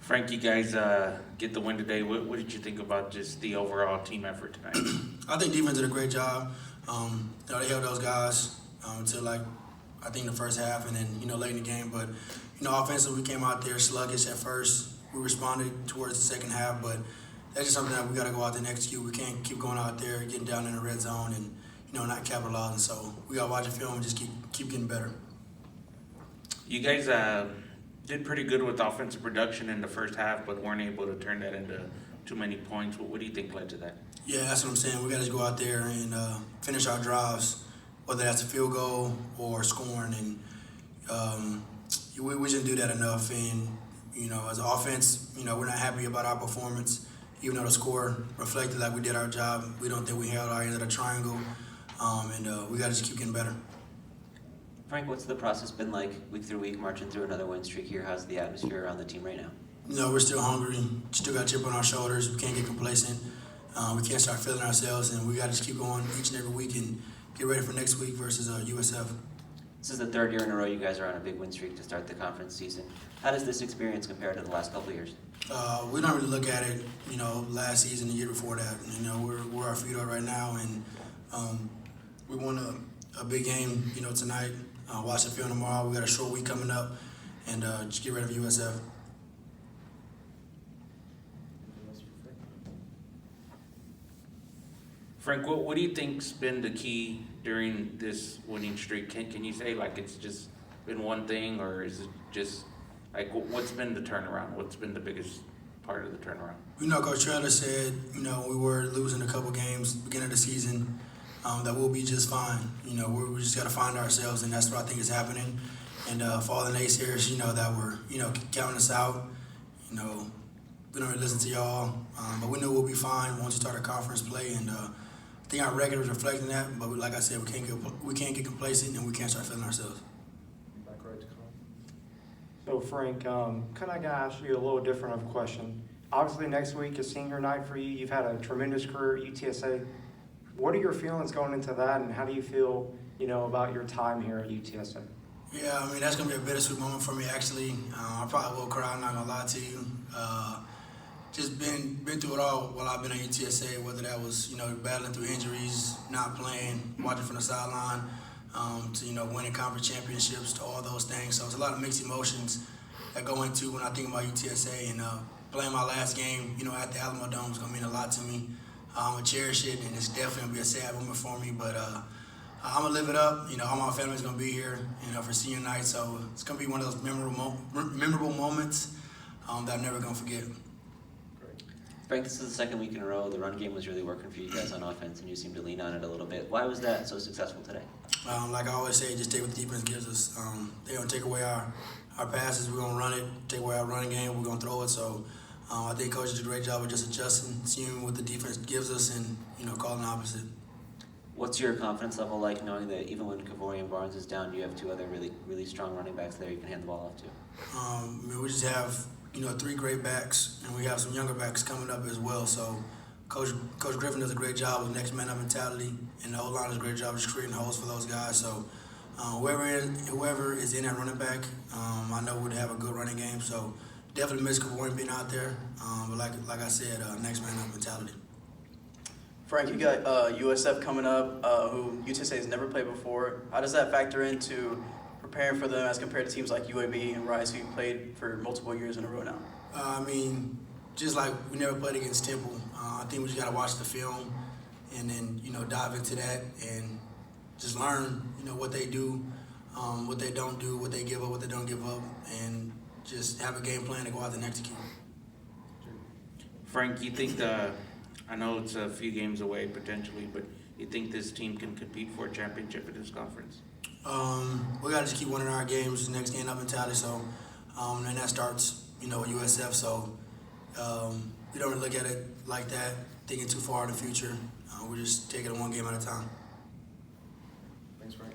Frank, you guys get the win today. What did you think about just the overall team effort tonight? I think defense did a great job. They held those guys until I think the first half, and then late in the game. But offensively, we came out there sluggish at first. We responded towards the second half, but that's just something that we got to go out there and execute. We can't keep going out there, getting down in the red zone, and not capitalizing. So we got to watch the film and just keep getting better. You guys did pretty good with offensive production in the first half, but weren't able to turn that into too many points. What do you think led to that? Yeah, that's what I'm saying. We got to go out there and finish our drives, whether that's a field goal or scoring. And we didn't do that enough. And as an offense, we're not happy about our performance. Even though the score reflected like we did our job, we don't think we held our end of the triangle. And we got to just keep getting better. Frank, what's the process been like week through week, marching through another win streak here? How's the atmosphere around the team right now? We're still hungry, still got a chip on our shoulders. We can't get complacent. We can't start feeling ourselves, and we got to just keep going each and every week and get ready for next week versus USF. This is the third year in a row you guys are on a big win streak to start the conference season. How does this experience compare to the last couple of years? We don't really look at it, last season, the year before that. Where our feet are right now, and we won a big game, tonight. Watch the film tomorrow. We got a short week coming up, and just get ready for USF. Frank, what do you think's been the key during this winning streak? Can you say it's just been one thing, or is it just what's been the turnaround? What's been the biggest part of the turnaround? Coach Trailer said, we were losing a couple games beginning of the season. That we'll be just fine. We just got to find ourselves, and that's what I think is happening. And for all the naysayers, that were, counting us out, we don't really listen to y'all. But we know we'll be fine once we start our conference play. And I think our record is reflecting that. But like I said, we can't get complacent, and we can't start feeling ourselves. Back right to Carl. So Frank, can I ask you a little different of a question? Obviously next week is senior night for you. You've had a tremendous career at UTSA. What are your feelings going into that, and how do you feel, about your time here at UTSA? Yeah, that's going to be a bittersweet moment for me, actually. I probably will cry, I'm not going to lie to you. Just been through it all while I've been at UTSA, whether that was, battling through injuries, not playing, watching from the sideline, to, winning conference championships, to all those things. So it's a lot of mixed emotions that go into when I think about UTSA. And playing my last game, at the Alamo Dome is going to mean a lot to me. I'm going to cherish it, and it's definitely going to be a sad moment for me. But I'm going to live it up. All my family's going to be here, for senior night. So it's going to be one of those memorable moments that I'm never going to forget. Frank, this is the second week in a row the run game was really working for you guys on offense, and you seem to lean on it a little bit. Why was that so successful today? Like I always say, just take what the defense gives us. They're going to take away our passes. We're going to run it. Take away our running game. We're going to throw it. So I think coach did a great job of just adjusting, seeing what the defense gives us, and calling the opposite. What's your confidence level like, knowing that even when Kavori Barnes is down, you have two other really strong running backs there you can hand the ball off to? We just have 3 great backs, and we have some younger backs coming up as well. So Coach Griffin does a great job with next man up mentality, and the O-line does a great job of just creating holes for those guys. So whoever is in that running back, I know would have a good running game. So definitely miss Kavori being out there, but like I said, next man up mentality. Frank, you got USF coming up, who UTSA has never played before. How does that factor into preparing for them as compared to teams like UAB and Rice, who played for multiple years in a row now? Just like we never played against Temple, I think we just got to watch the film and then, dive into that and just learn, what they do, what they don't do, what they give up, what they don't give up, and just have a game plan to go out and execute. Frank, you think I know it's a few games away potentially, but you think this team can compete for a championship in this conference? We got to just keep winning our games, next game up mentality. So, and that starts, with USF. So, we don't really look at it like that, thinking too far in the future. We're just taking it one game at a time. Thanks, Frank.